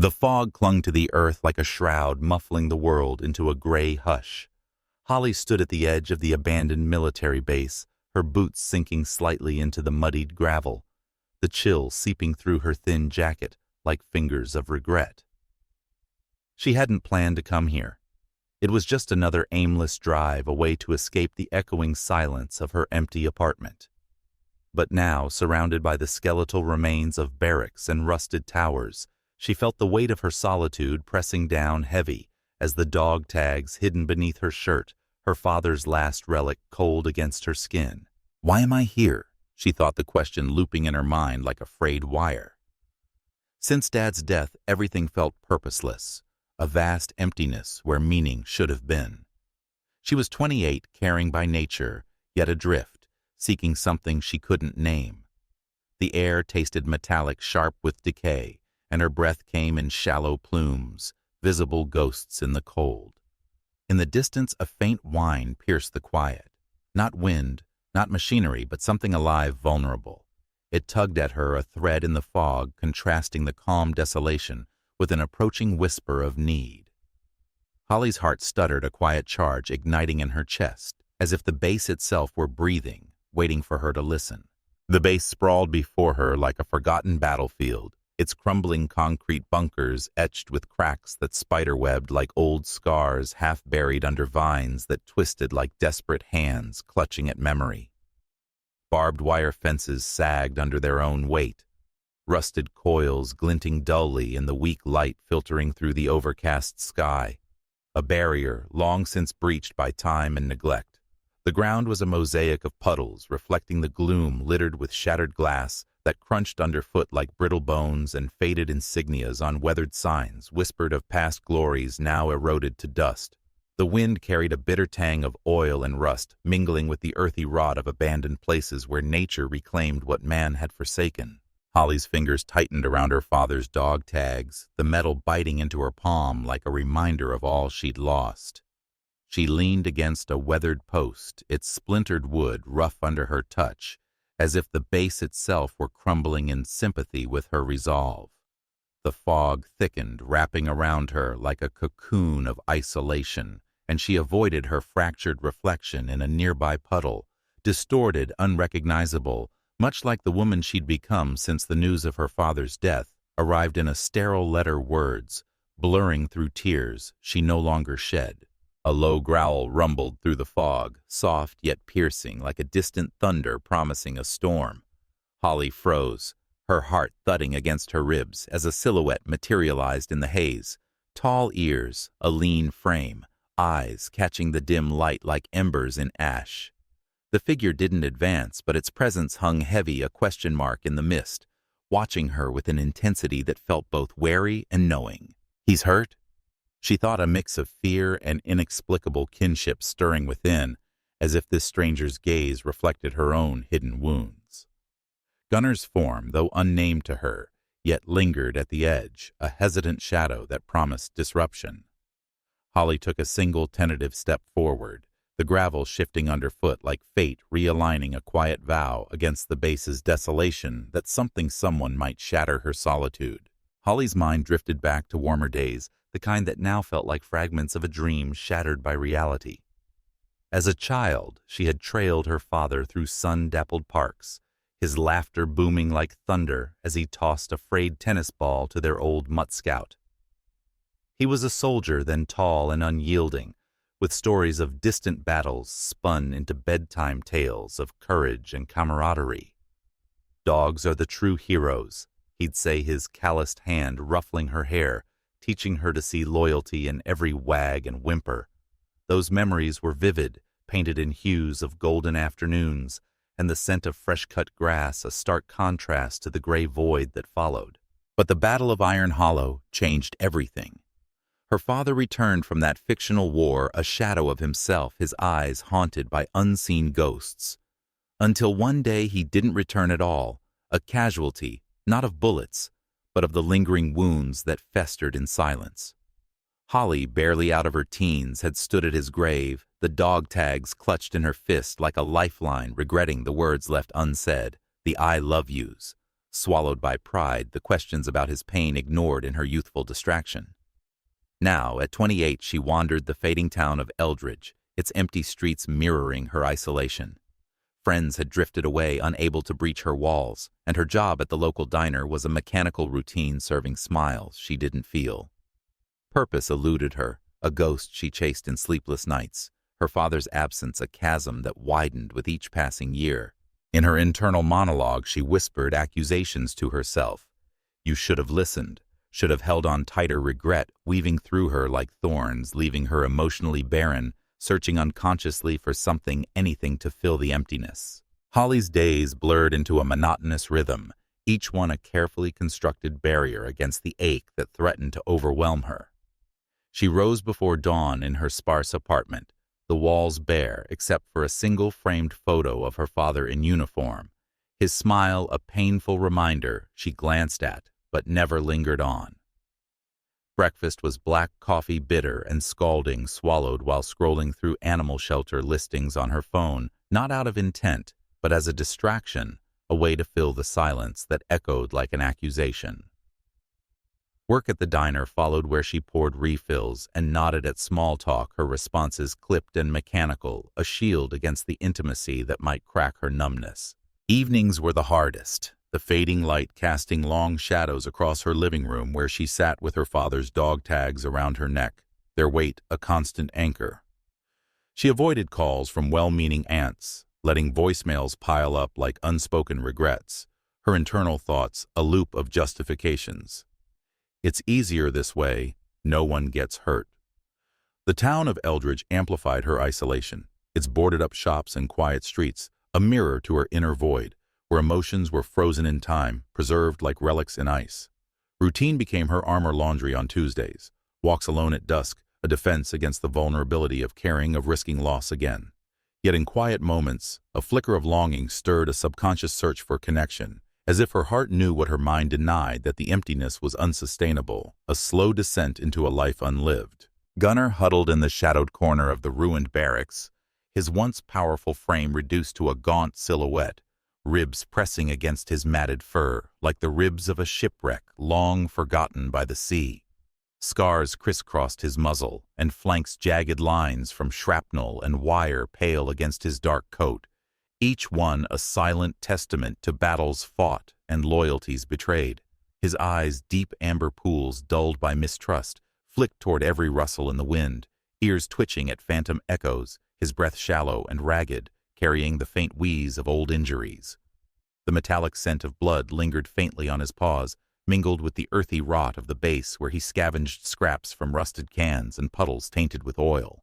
The fog clung to the earth like a shroud, muffling the world into a gray hush. Holly stood at the edge of the abandoned military base, her boots sinking slightly into the muddied gravel, the chill seeping through her thin jacket like fingers of regret. She hadn't planned to come here. It was just another aimless drive away to escape the echoing silence of her empty apartment. But now, surrounded by the skeletal remains of barracks and rusted towers, she felt the weight of her solitude pressing down heavy as the dog tags hidden beneath her shirt, her father's last relic cold against her skin. Why am I here? She thought, the question looping in her mind like a frayed wire. Since Dad's death, everything felt purposeless, a vast emptiness where meaning should have been. She was 28, caring by nature, yet adrift, seeking something she couldn't name. The air tasted metallic, sharp with decay, and her breath came in shallow plumes, visible ghosts in the cold. In the distance, a faint whine pierced the quiet. Not wind, not machinery, but something alive, vulnerable. It tugged at her, a thread in the fog, contrasting the calm desolation with an approaching whisper of need. Holly's heart stuttered, a quiet charge igniting in her chest, as if the base itself were breathing, waiting for her to listen. The base sprawled before her like a forgotten battlefield, its crumbling concrete bunkers etched with cracks that spiderwebbed like old scars, half buried under vines that twisted like desperate hands clutching at memory. Barbed wire fences sagged under their own weight, rusted coils glinting dully in the weak light filtering through the overcast sky, a barrier long since breached by time and neglect. The ground was a mosaic of puddles, reflecting the gloom littered with shattered glass that crunched underfoot like brittle bones, and faded insignias on weathered signs whispered of past glories now eroded to dust. The wind carried a bitter tang of oil and rust, mingling with the earthy rot of abandoned places where nature reclaimed what man had forsaken. Holly's fingers tightened around her father's dog tags, the metal biting into her palm like a reminder of all she'd lost. She leaned against a weathered post, its splintered wood rough under her touch, as if the base itself were crumbling in sympathy with her resolve. The fog thickened, wrapping around her like a cocoon of isolation, and she avoided her fractured reflection in a nearby puddle, distorted, unrecognizable, much like the woman she'd become since the news of her father's death arrived in a sterile letter, words, blurring through tears she no longer shed. A low growl rumbled through the fog, soft yet piercing, like a distant thunder promising a storm. Holly froze, her heart thudding against her ribs as a silhouette materialized in the haze. Tall ears, a lean frame, eyes catching the dim light like embers in ash. The figure didn't advance, but its presence hung heavy, a question mark in the mist, watching her with an intensity that felt both wary and knowing. He's hurt? She thought, a mix of fear and inexplicable kinship stirring within, as if this stranger's gaze reflected her own hidden wounds. Gunner's form, though unnamed to her, yet lingered at the edge, a hesitant shadow that promised disruption. Holly took a single tentative step forward, the gravel shifting underfoot like fate realigning a quiet vow against the base's desolation that someone might shatter her solitude. Holly's mind drifted back to warmer days, the kind that now felt like fragments of a dream shattered by reality. As a child, she had trailed her father through sun-dappled parks, his laughter booming like thunder as he tossed a frayed tennis ball to their old mutt scout. He was a soldier, then tall and unyielding, with stories of distant battles spun into bedtime tales of courage and camaraderie. Dogs are the true heroes, he'd say, his calloused hand ruffling her hair, teaching her to see loyalty in every wag and whimper. Those memories were vivid, painted in hues of golden afternoons, and the scent of fresh-cut grass a stark contrast to the gray void that followed. But the Battle of Iron Hollow changed everything. Her father returned from that fictional war, a shadow of himself, his eyes haunted by unseen ghosts. Until one day he didn't return at all, a casualty, not of bullets, but of the lingering wounds that festered in silence. Holly, barely out of her teens, had stood at his grave, the dog tags clutched in her fist like a lifeline, regretting the words left unsaid, the I love yous, swallowed by pride, the questions about his pain ignored in her youthful distraction. Now, at 28, she wandered the fading town of Eldridge, its empty streets mirroring her isolation. Friends had drifted away, unable to breach her walls, and her job at the local diner was a mechanical routine serving smiles she didn't feel. Purpose eluded her, a ghost she chased in sleepless nights, her father's absence a chasm that widened with each passing year. In her internal monologue, she whispered accusations to herself. You should have listened, should have held on tighter, regret weaving through her like thorns, leaving her emotionally barren, searching unconsciously for something, anything to fill the emptiness. Holly's days blurred into a monotonous rhythm, each one a carefully constructed barrier against the ache that threatened to overwhelm her. She rose before dawn in her sparse apartment, the walls bare except for a single framed photo of her father in uniform, his smile a painful reminder she glanced at but never lingered on. Breakfast was black coffee, bitter and scalding, swallowed while scrolling through animal shelter listings on her phone, not out of intent, but as a distraction, a way to fill the silence that echoed like an accusation. Work at the diner followed, where she poured refills and nodded at small talk, her responses clipped and mechanical, a shield against the intimacy that might crack her numbness. Evenings were the hardest, the fading light casting long shadows across her living room where she sat with her father's dog tags around her neck, their weight a constant anchor. She avoided calls from well-meaning aunts, letting voicemails pile up like unspoken regrets, her internal thoughts a loop of justifications. It's easier this way, no one gets hurt. The town of Eldridge amplified her isolation, its boarded-up shops and quiet streets, a mirror to her inner void, where emotions were frozen in time, preserved like relics in ice. Routine became her armor. Laundry on Tuesdays, walks alone at dusk, a defense against the vulnerability of caring, of risking loss again. Yet in quiet moments, a flicker of longing stirred a subconscious search for connection, as if her heart knew what her mind denied, that the emptiness was unsustainable, a slow descent into a life unlived. Gunnar huddled in the shadowed corner of the ruined barracks, his once powerful frame reduced to a gaunt silhouette, ribs pressing against his matted fur, like the ribs of a shipwreck long forgotten by the sea. Scars crisscrossed his muzzle, and flanks jagged lines from shrapnel and wire pale against his dark coat, each one a silent testament to battles fought and loyalties betrayed. His eyes, deep amber pools dulled by mistrust, flicked toward every rustle in the wind, ears twitching at phantom echoes, his breath shallow and ragged, carrying the faint wheeze of old injuries. The metallic scent of blood lingered faintly on his paws, mingled with the earthy rot of the base where he scavenged scraps from rusted cans and puddles tainted with oil.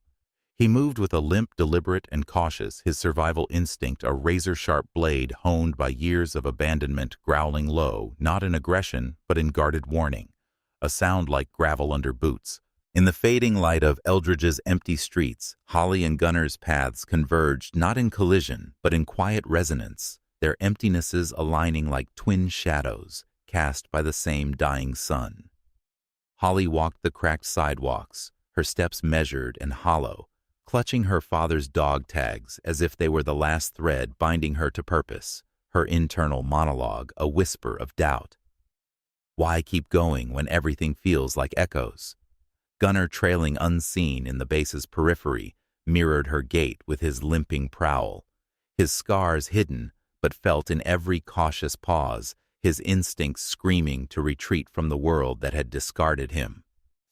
He moved with a limp, deliberate and cautious, his survival instinct a razor-sharp blade honed by years of abandonment, growling low, not in aggression, but in guarded warning, a sound like gravel under boots. In the fading light of Eldridge's empty streets, Holly and Gunnar's paths converged not in collision, but in quiet resonance, their emptinesses aligning like twin shadows cast by the same dying sun. Holly walked the cracked sidewalks, her steps measured and hollow, clutching her father's dog tags as if they were the last thread binding her to purpose, her internal monologue a whisper of doubt. Why keep going when everything feels like echoes? Gunnar, trailing unseen in the base's periphery, mirrored her gait with his limping prowl, his scars hidden but felt in every cautious pause, his instincts screaming to retreat from the world that had discarded him.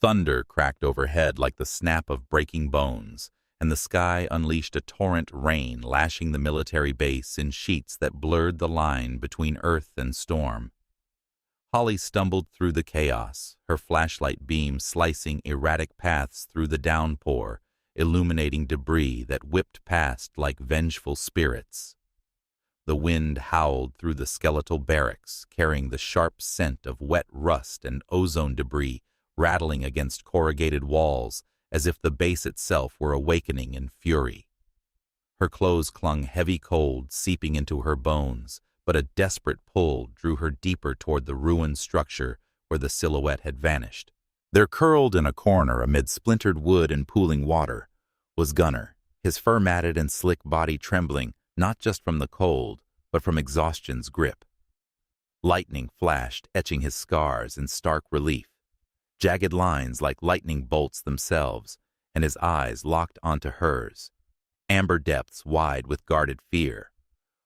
Thunder cracked overhead like the snap of breaking bones, and the sky unleashed a torrent rain, lashing the military base in sheets that blurred the line between earth and storm. Holly stumbled through the chaos, her flashlight beam slicing erratic paths through the downpour, illuminating debris that whipped past like vengeful spirits. The wind howled through the skeletal barracks, carrying the sharp scent of wet rust and ozone debris, rattling against corrugated walls, as if the base itself were awakening in fury. Her clothes clung heavy cold, seeping into her bones, but a desperate pull drew her deeper toward the ruined structure where the silhouette had vanished. There, curled in a corner amid splintered wood and pooling water, was Gunnar, his fur-matted and slick body trembling, not just from the cold, but from exhaustion's grip. Lightning flashed, etching his scars in stark relief. Jagged lines like lightning bolts themselves, and his eyes locked onto hers. Amber depths wide with guarded fear.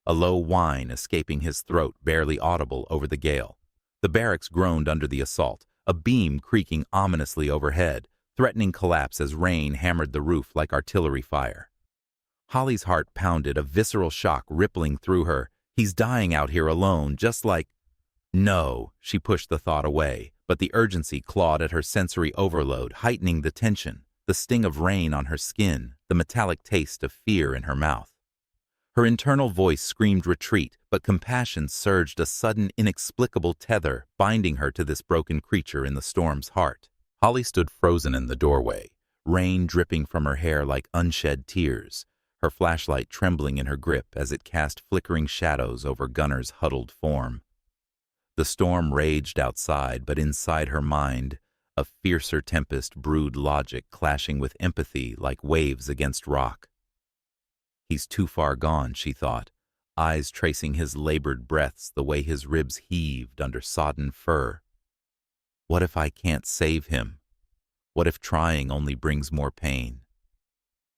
A low whine escaping his throat, barely audible over the gale. The barracks groaned under the assault, a beam creaking ominously overhead, threatening collapse as rain hammered the roof like artillery fire. Holly's heart pounded, a visceral shock rippling through her. He's dying out here alone, just like... No, she pushed the thought away, but the urgency clawed at her sensory overload, heightening the tension, the sting of rain on her skin, the metallic taste of fear in her mouth. Her internal voice screamed retreat, but compassion surged, a sudden, inexplicable tether binding her to this broken creature in the storm's heart. Holly stood frozen in the doorway, rain dripping from her hair like unshed tears, her flashlight trembling in her grip as it cast flickering shadows over Gunner's huddled form. The storm raged outside, but inside her mind, a fiercer tempest brewed, logic clashing with empathy like waves against rock. He's too far gone, she thought, eyes tracing his labored breaths, the way his ribs heaved under sodden fur. What if I can't save him? What if trying only brings more pain?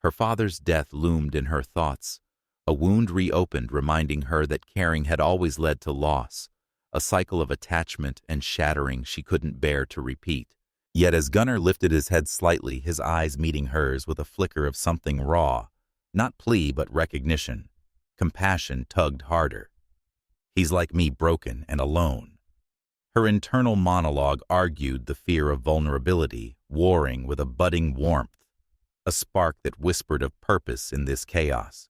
Her father's death loomed in her thoughts, a wound reopened, reminding her that caring had always led to loss, a cycle of attachment and shattering she couldn't bear to repeat. Yet as Gunner lifted his head slightly, his eyes meeting hers with a flicker of something raw, not plea but recognition, compassion tugged harder. He's like me, broken and alone. Her internal monologue argued the fear of vulnerability, warring with a budding warmth, a spark that whispered of purpose in this chaos.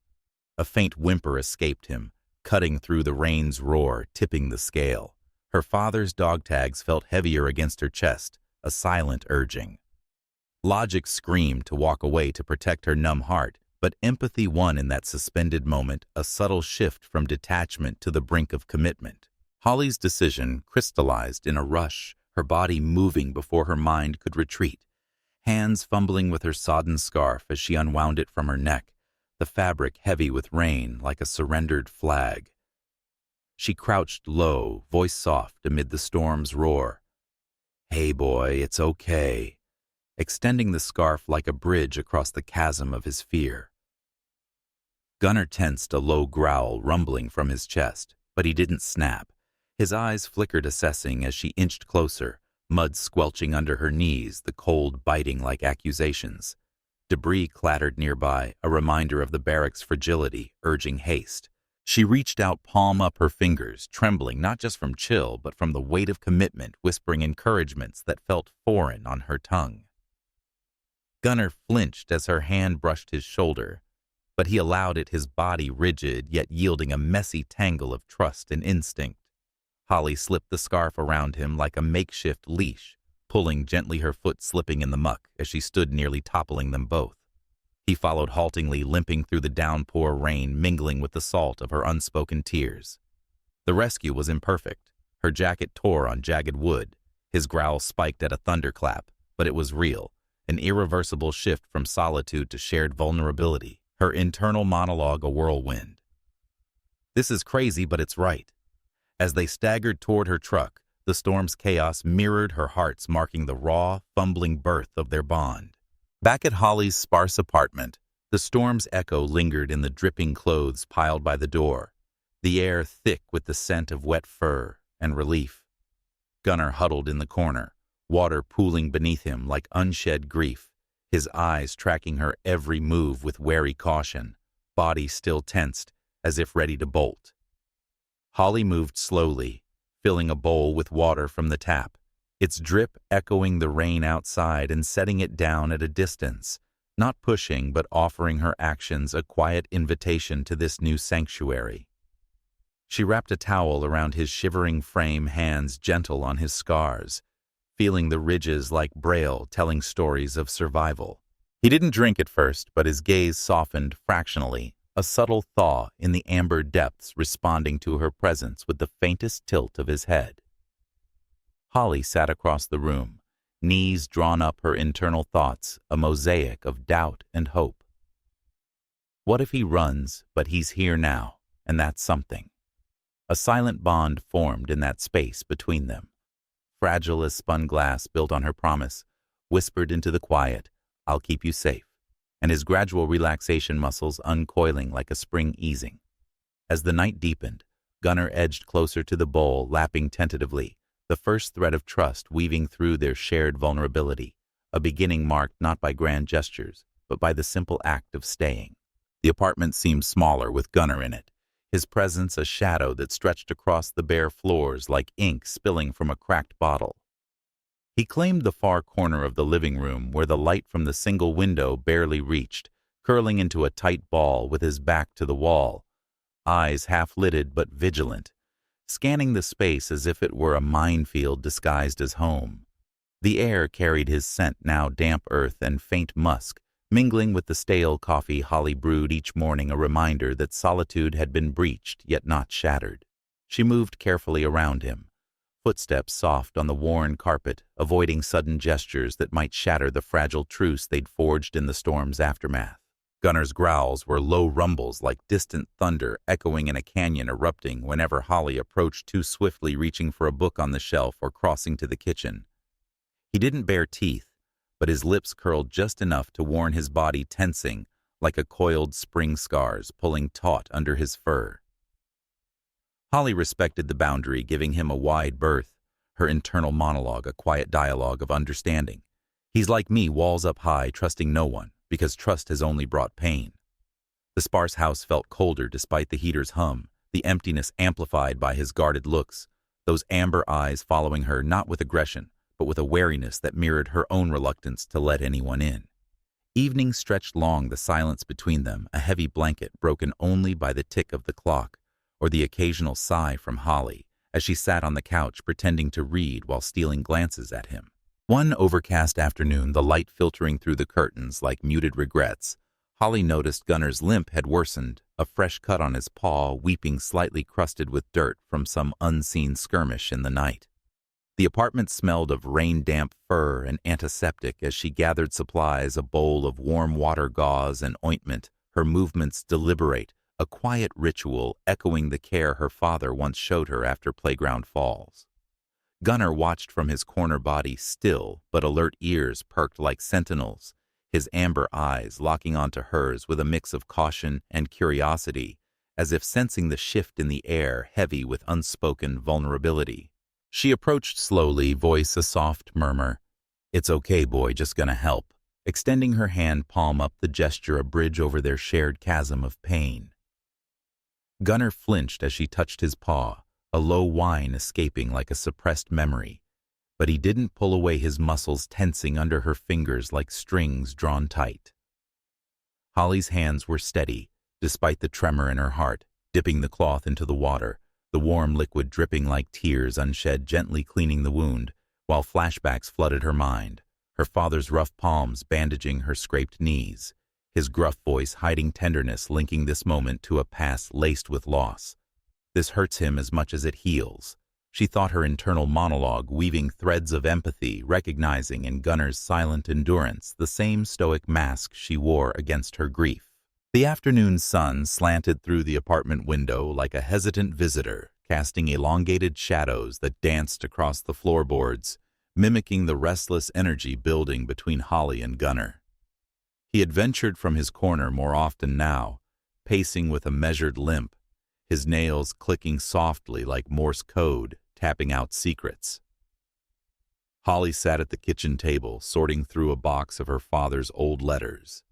A faint whimper escaped him, cutting through the rain's roar, tipping the scale. Her father's dog tags felt heavier against her chest, a silent urging. Logic screamed to walk away to protect her numb heart, but empathy won in that suspended moment, a subtle shift from detachment to the brink of commitment. Holly's decision crystallized in a rush, her body moving before her mind could retreat, hands fumbling with her sodden scarf as she unwound it from her neck, the fabric heavy with rain like a surrendered flag. She crouched low, voice soft amid the storm's roar. "Hey boy, it's okay," extending the scarf like a bridge across the chasm of his fear. Gunner tensed, a low growl rumbling from his chest, but he didn't snap. His eyes flickered, assessing as she inched closer, mud squelching under her knees, the cold biting like accusations. Debris clattered nearby, a reminder of the barracks' fragility, urging haste. She reached out, palm up, her fingers trembling not just from chill but from the weight of commitment, whispering encouragements that felt foreign on her tongue. Gunner flinched as her hand brushed his shoulder, but he allowed it, his body rigid yet yielding a messy tangle of trust and instinct. Holly slipped the scarf around him like a makeshift leash, pulling gently, her foot slipping in the muck as she stood nearly toppling them both. He followed haltingly, limping through the downpour rain, mingling with the salt of her unspoken tears. The rescue was imperfect. Her jacket tore on jagged wood. His growl spiked at a thunderclap, but it was real, an irreversible shift from solitude to shared vulnerability, her internal monologue a whirlwind. This is crazy, but it's right. As they staggered toward her truck, the storm's chaos mirrored her heart's, marking the raw, fumbling birth of their bond. Back at Holly's sparse apartment, the storm's echo lingered in the dripping clothes piled by the door, the air thick with the scent of wet fur and relief. Gunner huddled in the corner, water pooling beneath him like unshed grief, his eyes tracking her every move with wary caution, body still tensed, as if ready to bolt. Holly moved slowly, filling a bowl with water from the tap, its drip echoing the rain outside and setting it down at a distance, not pushing but offering her actions a quiet invitation to this new sanctuary. She wrapped a towel around his shivering frame, hands gentle on his scars, feeling the ridges like braille telling stories of survival. He didn't drink at first, but his gaze softened fractionally, a subtle thaw in the amber depths responding to her presence with the faintest tilt of his head. Holly sat across the room, knees drawn up, her internal thoughts a mosaic of doubt and hope. What if he runs, but he's here now, and that's something? A silent bond formed in that space between them. Fragile as spun glass built on her promise, whispered into the quiet, "I'll keep you safe," and his gradual relaxation muscles uncoiling like a spring easing. As the night deepened, Gunnar edged closer to the bowl, lapping tentatively, the first thread of trust weaving through their shared vulnerability, a beginning marked not by grand gestures, but by the simple act of staying. The apartment seemed smaller with Gunnar in it, his presence a shadow that stretched across the bare floors like ink spilling from a cracked bottle. He claimed the far corner of the living room where the light from the single window barely reached, curling into a tight ball with his back to the wall, eyes half-lidded but vigilant, scanning the space as if it were a minefield disguised as home. The air carried his scent, now damp earth and faint musk, mingling with the stale coffee Holly brewed each morning, a reminder that solitude had been breached yet not shattered. She moved carefully around him, footsteps soft on the worn carpet, avoiding sudden gestures that might shatter the fragile truce they'd forged in the storm's aftermath. Gunnar's growls were low rumbles like distant thunder echoing in a canyon erupting whenever Holly approached too swiftly, reaching for a book on the shelf or crossing to the kitchen. He didn't bare teeth, but his lips curled just enough to warn his body tensing like a coiled spring scars pulling taut under his fur. Holly respected the boundary, giving him a wide berth, her internal monologue a quiet dialogue of understanding. "He's like me, walls up high, trusting no one, because trust has only brought pain." The sparse house felt colder despite the heater's hum, the emptiness amplified by his guarded looks, those amber eyes following her not with aggression, but with a wariness that mirrored her own reluctance to let anyone in. Evening stretched long, the silence between them, a heavy blanket broken only by the tick of the clock, or the occasional sigh from Holly, as she sat on the couch pretending to read while stealing glances at him. One overcast afternoon, the light filtering through the curtains like muted regrets, Holly noticed Gunnar's limp had worsened, a fresh cut on his paw weeping slightly crusted with dirt from some unseen skirmish in the night. The apartment smelled of rain-damp fur and antiseptic as she gathered supplies, a bowl of warm water, gauze, and ointment, her movements deliberate, a quiet ritual echoing the care her father once showed her after playground falls. Gunnar watched from his corner body, still but alert, ears perked like sentinels, his amber eyes locking onto hers with a mix of caution and curiosity, as if sensing the shift in the air heavy with unspoken vulnerability. She approached slowly, voice a soft murmur. "It's okay, boy, just gonna help," extending her hand palm up, the gesture a bridge over their shared chasm of pain. Gunnar flinched as she touched his paw, a low whine escaping like a suppressed memory, but he didn't pull away, his muscles tensing under her fingers like strings drawn tight. Holly's hands were steady, despite the tremor in her heart, dipping the cloth into the water, the warm liquid dripping like tears unshed, gently cleaning the wound, while flashbacks flooded her mind, her father's rough palms bandaging her scraped knees, his gruff voice hiding tenderness, linking this moment to a past laced with loss. "This hurts him as much as it heals," she thought, her internal monologue weaving threads of empathy, recognizing in Gunnar's silent endurance the same stoic mask she wore against her grief. The afternoon sun slanted through the apartment window like a hesitant visitor, casting elongated shadows that danced across the floorboards, mimicking the restless energy building between Holly and Gunnar. He had ventured from his corner more often now, pacing with a measured limp, his nails clicking softly like Morse code, tapping out secrets. Holly sat at the kitchen table, sorting through a box of her father's old letters.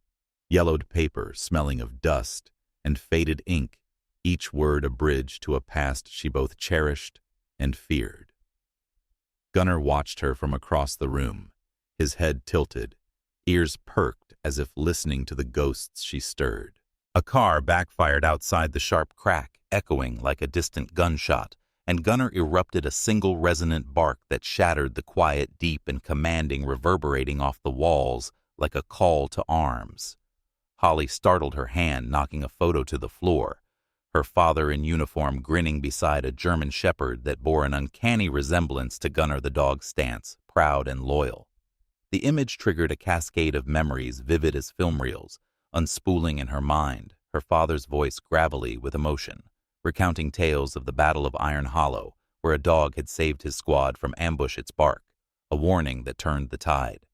Yellowed paper smelling of dust and faded ink, each word a bridge to a past she both cherished and feared. Gunnar watched her from across the room, his head tilted, ears perked as if listening to the ghosts she stirred. A car backfired outside the sharp crack, echoing like a distant gunshot, and Gunnar erupted a single resonant bark that shattered the quiet, deep and commanding, reverberating off the walls like a call to arms. Holly startled, her hand knocking a photo to the floor, her father in uniform grinning beside a German shepherd that bore an uncanny resemblance to Gunnar the dog's stance, proud and loyal. The image triggered a cascade of memories vivid as film reels, unspooling in her mind, her father's voice gravelly with emotion, recounting tales of the Battle of Iron Hollow, where a dog had saved his squad from ambush its bark, a warning that turned the tide.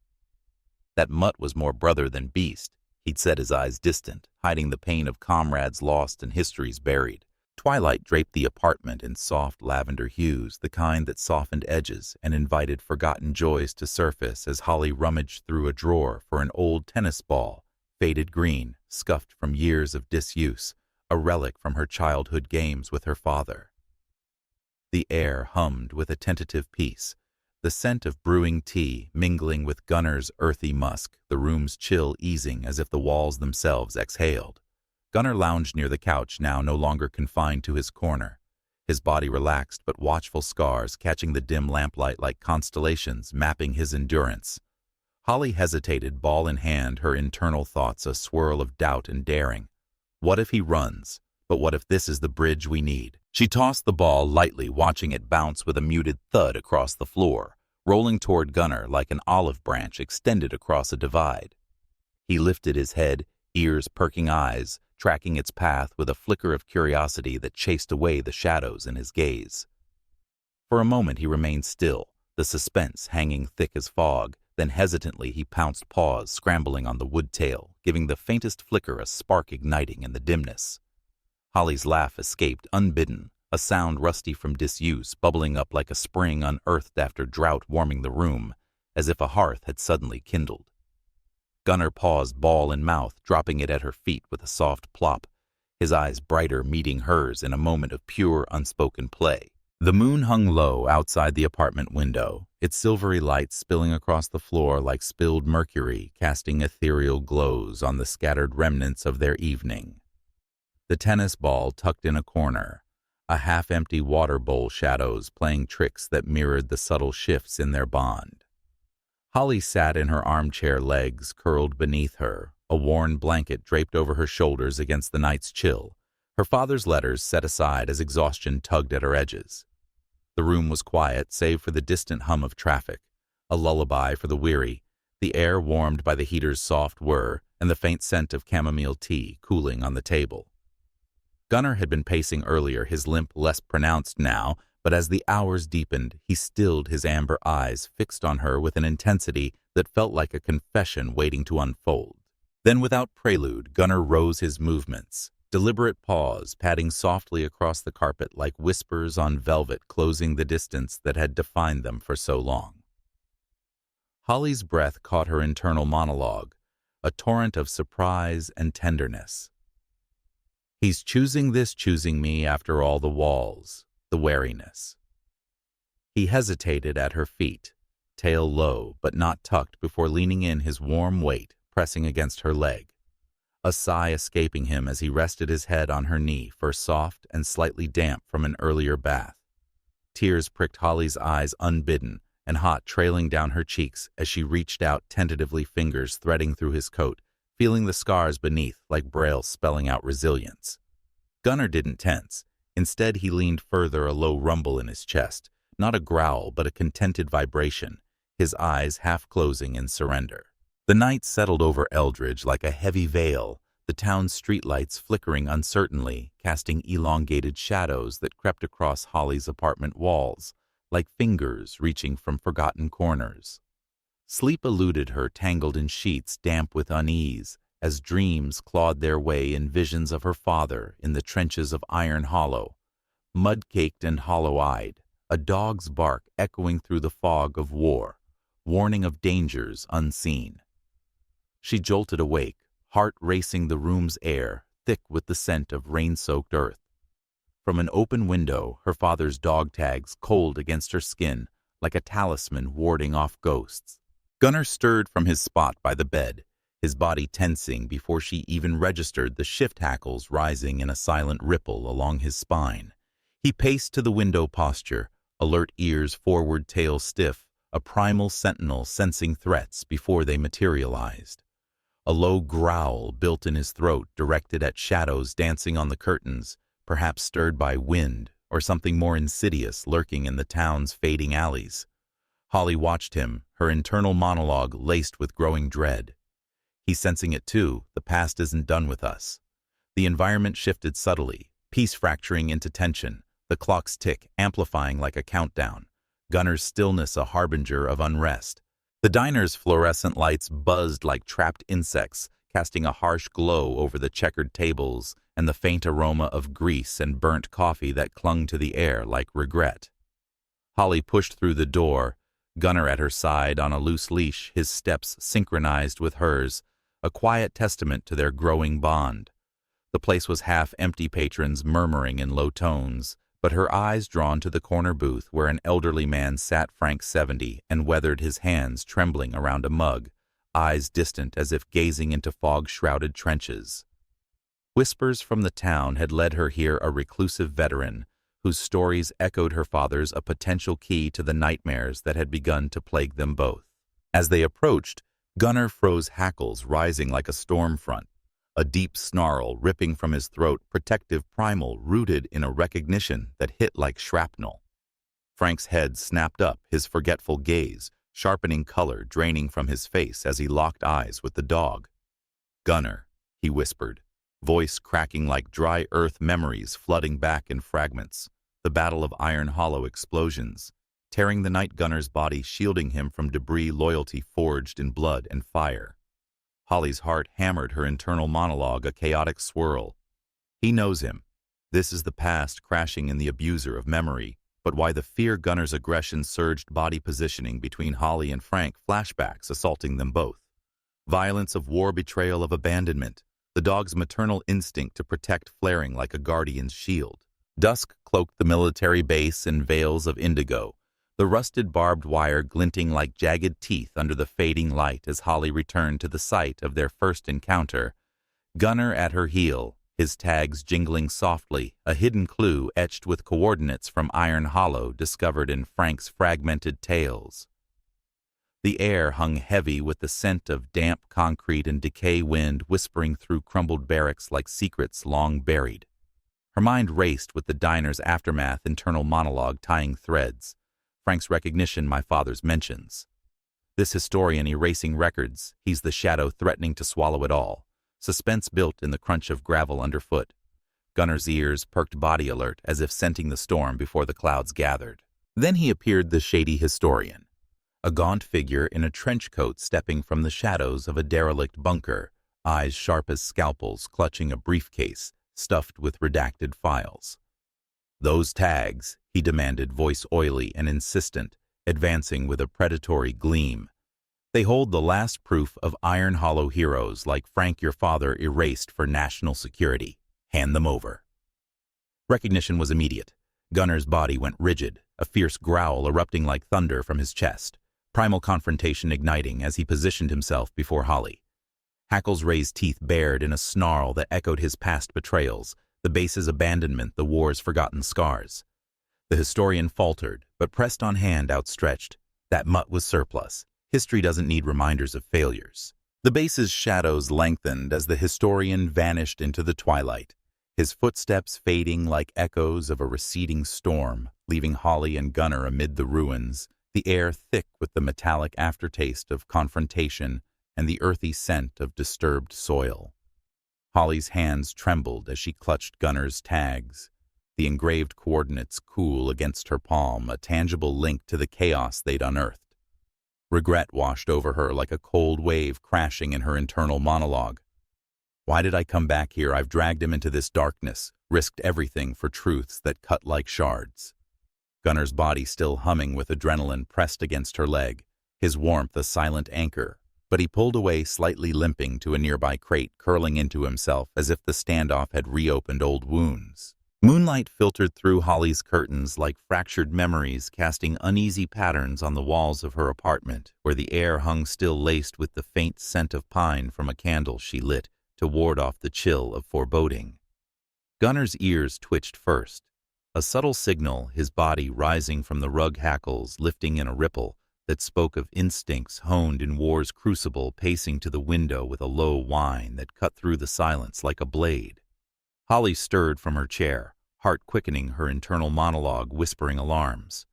That mutt was more brother than beast, he'd said, his eyes distant, hiding the pain of comrades lost and histories buried. Twilight draped the apartment in soft lavender hues, the kind that softened edges and invited forgotten joys to surface as Holly rummaged through a drawer for an old tennis ball, faded green, scuffed from years of disuse, a relic from her childhood games with her father. The air hummed with a tentative peace, the scent of brewing tea mingling with Gunner's earthy musk, the room's chill easing as if the walls themselves exhaled. Gunner lounged near the couch, now no longer confined to his corner, his body relaxed but watchful scars catching the dim lamplight like constellations mapping his endurance. Holly hesitated, ball in hand, her internal thoughts a swirl of doubt and daring. What if he runs? But what if this is the bridge we need? She tossed the ball lightly, watching it bounce with a muted thud across the floor, rolling toward Gunner like an olive branch extended across a divide. He lifted his head, ears perking eyes, tracking its path with a flicker of curiosity that chased away the shadows in his gaze. For a moment he remained still, the suspense hanging thick as fog, then hesitantly he pounced paws, scrambling on the wood tail, giving the faintest flicker a spark igniting in the dimness. Holly's laugh escaped unbidden, a sound rusty from disuse, bubbling up like a spring unearthed after drought warming the room, as if a hearth had suddenly kindled. Gunner paused, ball in mouth, dropping it at her feet with a soft plop, his eyes brighter meeting hers in a moment of pure, unspoken play. The moon hung low outside the apartment window, its silvery light spilling across the floor like spilled mercury, casting ethereal glows on the scattered remnants of their evening. The tennis ball tucked in a corner, a half-empty water bowl shadows playing tricks that mirrored the subtle shifts in their bond. Holly sat in her armchair, legs curled beneath her, a worn blanket draped over her shoulders against the night's chill, her father's letters set aside as exhaustion tugged at her edges. The room was quiet, save for the distant hum of traffic, a lullaby for the weary, the air warmed by the heater's soft whir, and the faint scent of chamomile tea cooling on the table. Gunner had been pacing earlier, his limp less pronounced now, but as the hours deepened, he stilled his amber eyes, fixed on her with an intensity that felt like a confession waiting to unfold. Then without prelude, Gunner rose his movements, deliberate pause, padding softly across the carpet like whispers on velvet closing the distance that had defined them for so long. Holly's breath caught her internal monologue, a torrent of surprise and tenderness. He's choosing this, choosing me after all the walls, the wariness. He hesitated at her feet, tail low but not tucked, before leaning in, his warm weight pressing against her leg. A sigh escaping him as he rested his head on her knee, first soft and slightly damp from an earlier bath. Tears pricked Holly's eyes unbidden, and hot trailing down her cheeks as she reached out tentatively, fingers threading through his coat, feeling the scars beneath like braille spelling out resilience. Gunner didn't tense. Instead, he leaned further, a low rumble in his chest, not a growl but a contented vibration, his eyes half closing in surrender. The night settled over Eldridge like a heavy veil, the town's streetlights flickering uncertainly, casting elongated shadows that crept across Holly's apartment walls, like fingers reaching from forgotten corners. Sleep eluded her, tangled in sheets damp with unease, as dreams clawed their way in visions of her father in the trenches of Iron Hollow, mud-caked and hollow-eyed, a dog's bark echoing through the fog of war, warning of dangers unseen. She jolted awake, heart racing, the room's air thick with the scent of rain-soaked earth. From an open window, her father's dog tags cold against her skin, like a talisman warding off ghosts. Gunner stirred from his spot by the bed, his body tensing before she even registered the shift hackles rising in a silent ripple along his spine. He paced to the window posture, alert ears forward, tail stiff, a primal sentinel sensing threats before they materialized. A low growl built in his throat, directed at shadows dancing on the curtains, perhaps stirred by wind or something more insidious lurking in the town's fading alleys. Holly watched him, her internal monologue laced with growing dread. He's sensing it too. The past isn't done with us. The environment shifted subtly, Peace fracturing into tension, the clock's tick amplifying like a countdown. Gunner's stillness a harbinger of unrest. The diner's fluorescent lights buzzed like trapped insects, casting a harsh glow over the checkered tables and the faint aroma of grease and burnt coffee that clung to the air like regret. Holly pushed through the door, Gunner at her side on a loose leash, his steps synchronized with hers, a quiet testament to their growing bond. The place was half empty, patrons murmuring in low tones, but her eyes drawn to the corner booth where an elderly man sat, Frank 70, and weathered his hands trembling around a mug, eyes distant as if gazing into fog-shrouded trenches. Whispers from the town had led her here, a reclusive veteran, whose stories echoed her father's, a potential key to the nightmares that had begun to plague them both. As they approached, Gunner froze, hackles rising like a storm front, a deep snarl ripping from his throat, protective primal rooted in a recognition that hit like shrapnel. Frank's head snapped up, his forgetful gaze, sharpening color draining from his face as he locked eyes with the dog. "Gunner," he whispered, voice cracking like dry earth, memories flooding back in fragments. The Battle of Iron Hollow explosions, tearing the night gunner's body, shielding him from debris, loyalty forged in blood and fire. Holly's heart hammered, her internal monologue a chaotic swirl. He knows him. This is the past crashing in the abuser of memory. But why the fear? Gunner's aggression surged, body positioning between Holly and Frank, flashbacks assaulting them both. Violence of war, betrayal of abandonment, the dog's maternal instinct to protect flaring like a guardian's shield. Dusk cloaked the military base in veils of indigo, the rusted barbed wire glinting like jagged teeth under the fading light as Holly returned to the site of their first encounter. Gunner at her heel, his tags jingling softly, a hidden clue etched with coordinates from Iron Hollow discovered in Frank's fragmented tales. The air hung heavy with the scent of damp concrete and decay, wind whispering through crumbled barracks like secrets long buried. Her mind raced with the diner's aftermath, internal monologue tying threads. Frank's recognition, my father's mentions. This historian erasing records, he's the shadow threatening to swallow it all. Suspense built in the crunch of gravel underfoot. Gunner's ears perked, body alert, as if scenting the storm before the clouds gathered. Then he appeared, the shady historian. A gaunt figure in a trench coat stepping from the shadows of a derelict bunker, eyes sharp as scalpels, clutching a briefcase stuffed with redacted files. "Those tags," he demanded, voice oily and insistent, advancing with a predatory gleam. "They hold the last proof of Iron Hollow heroes like Frank, your father, erased for national security. Hand them over." Recognition was immediate. Gunner's body went rigid, a fierce growl erupting like thunder from his chest, primal confrontation igniting as he positioned himself before Holly. Hackles' raised teeth bared in a snarl that echoed his past betrayals, the base's abandonment, the war's forgotten scars. The historian faltered, but pressed on, hand outstretched. That mutt was surplus. History doesn't need reminders of failures. The base's shadows lengthened as the historian vanished into the twilight, his footsteps fading like echoes of a receding storm, leaving Holly and Gunner amid the ruins, the air thick with the metallic aftertaste of confrontation and the earthy scent of disturbed soil. Holly's hands trembled as she clutched Gunner's tags, the engraved coordinates cool against her palm, a tangible link to the chaos they'd unearthed. Regret washed over her like a cold wave crashing in her internal monologue. "Why did I come back here? I've dragged him into this darkness, risked everything for truths that cut like shards." Gunner's body still humming with adrenaline pressed against her leg, his warmth a silent anchor, but he pulled away, slightly limping to a nearby crate, curling into himself as if the standoff had reopened old wounds. Moonlight filtered through Holly's curtains like fractured memories, casting uneasy patterns on the walls of her apartment, where the air hung still, laced with the faint scent of pine from a candle she lit to ward off the chill of foreboding. Gunner's ears twitched first, a subtle signal, his body rising from the rug, hackles lifting in a ripple that spoke of instincts honed in war's crucible, pacing to the window with a low whine that cut through the silence like a blade. Holly stirred from her chair, heart quickening, her internal monologue whispering alarms.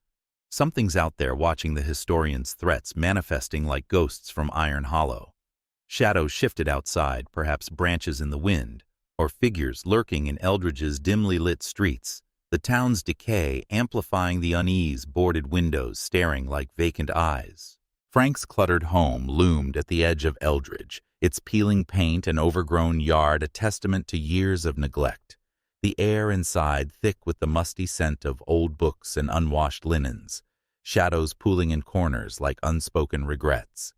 Something's out there watching the historian's threats, manifesting like ghosts from Iron Hollow. Shadows shifted outside, perhaps branches in the wind, or figures lurking in Eldridge's dimly lit streets, the town's decay amplifying the unease boarded windows staring like vacant eyes. Frank's cluttered home loomed at the edge of Eldridge, its peeling paint and overgrown yard a testament to years of neglect, the air inside thick with the musty scent of old books and unwashed linens, shadows pooling in corners like unspoken regrets.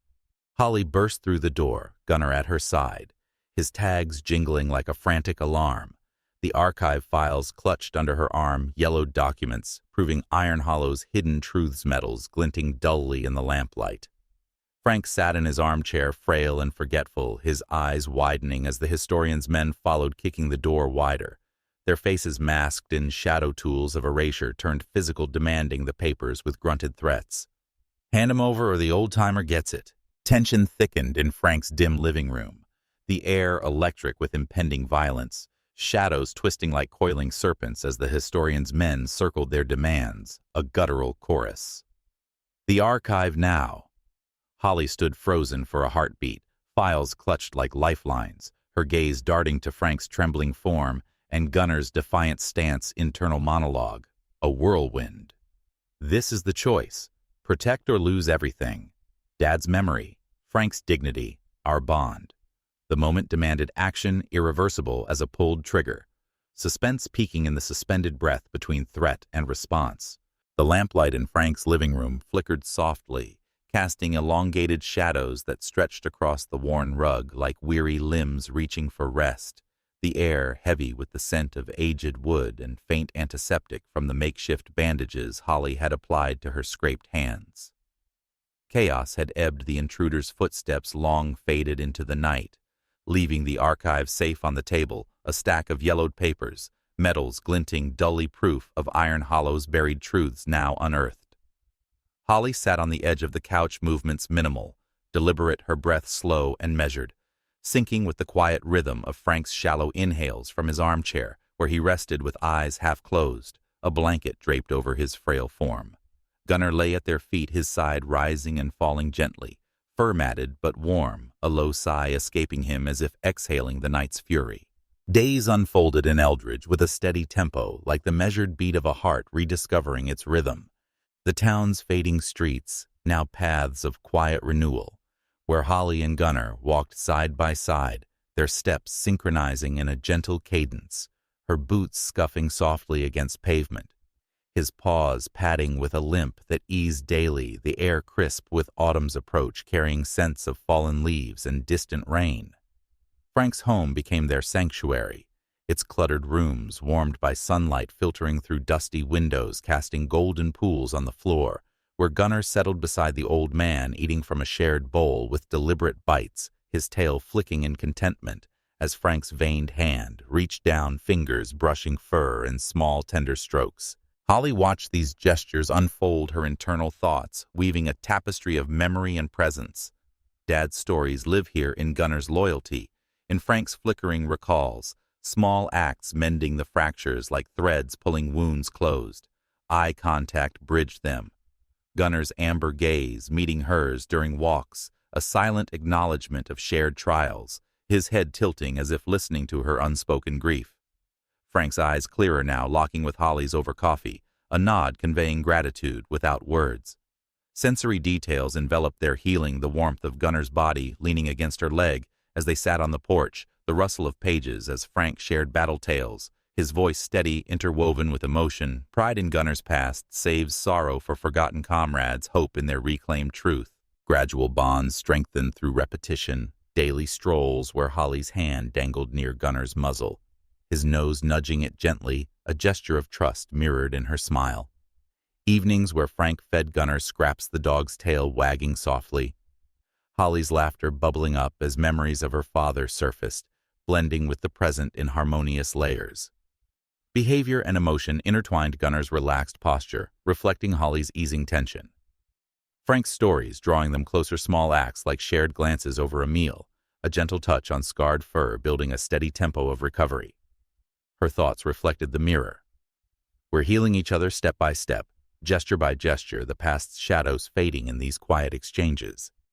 Holly burst through the door, Gunnar at her side, his tags jingling like a frantic alarm, the archive files clutched under her arm, yellowed documents, proving Iron Hollow's hidden truths medals glinting dully in the lamplight. Frank sat in his armchair, frail and forgetful, his eyes widening as the historian's men followed, kicking the door wider, their faces masked in shadow tools of erasure turned physical, demanding the papers with grunted threats. "Hand 'em over or the old-timer gets it." Tension thickened in Frank's dim living room, the air electric with impending violence, shadows twisting like coiling serpents as the historian's men circled their demands, a guttural chorus. "The archive now." Holly stood frozen for a heartbeat, files clutched like lifelines, her gaze darting to Frank's trembling form and Gunnar's defiant stance internal monologue, a whirlwind. This is the choice, protect or lose everything. Dad's memory, Frank's dignity, our bond. The moment demanded action, irreversible as a pulled trigger, suspense peaking in the suspended breath between threat and response. The lamplight in Frank's living room flickered softly, casting elongated shadows that stretched across the worn rug like weary limbs reaching for rest, the air heavy with the scent of aged wood and faint antiseptic from the makeshift bandages Holly had applied to her scraped hands. Chaos had ebbed, the intruder's footsteps long faded into the night, leaving the archive safe on the table, a stack of yellowed papers, medals glinting dully proof of Iron Hollow's buried truths now unearthed. Holly sat on the edge of the couch, movements minimal, deliberate, her breath slow and measured, syncing with the quiet rhythm of Frank's shallow inhales from his armchair, where he rested with eyes half closed, a blanket draped over his frail form. Gunnar lay at their feet, his side rising and falling gently, fur-matted but warm, a low sigh escaping him as if exhaling the night's fury. Days unfolded in Eldridge with a steady tempo, like the measured beat of a heart rediscovering its rhythm. The town's fading streets, now paths of quiet renewal, where Holly and Gunnar walked side by side, their steps synchronizing in a gentle cadence, her boots scuffing softly against pavement, his paws padding with a limp that eased daily, the air crisp with autumn's approach, carrying scents of fallen leaves and distant rain. Frank's home became their sanctuary, its cluttered rooms warmed by sunlight filtering through dusty windows, casting golden pools on the floor, where Gunnar settled beside the old man, eating from a shared bowl with deliberate bites, his tail flicking in contentment as Frank's veined hand reached down, fingers brushing fur in small, tender strokes. Holly watched these gestures unfold her internal thoughts, weaving a tapestry of memory and presence. Dad's stories live here in Gunnar's loyalty, in Frank's flickering recalls, small acts mending the fractures like threads pulling wounds closed. Eye contact bridged them. Gunnar's amber gaze meeting hers during walks, a silent acknowledgement of shared trials, his head tilting as if listening to her unspoken grief. Frank's eyes clearer now, locking with Holly's over coffee, a nod conveying gratitude without words. Sensory details enveloped their healing, the warmth of Gunnar's body leaning against her leg as they sat on the porch, the rustle of pages as Frank shared battle tales, his voice steady, interwoven with emotion. Pride in Gunnar's past saves sorrow for forgotten comrades, hope in their reclaimed truth. Gradual bonds strengthened through repetition, daily strolls where Holly's hand dangled near Gunnar's muzzle, his nose nudging it gently, a gesture of trust mirrored in her smile. Evenings where Frank fed Gunnar scraps, the dog's tail wagging softly. Holly's laughter bubbling up as memories of her father surfaced, blending with the present in harmonious layers. Behavior and emotion intertwined Gunnar's relaxed posture, reflecting Holly's easing tension. Frank's stories drawing them closer, small acts like shared glances over a meal, a gentle touch on scarred fur building a steady tempo of recovery. Her thoughts reflected the mirror. We're healing each other step by step, gesture by gesture, the past's shadows fading in these quiet exchanges.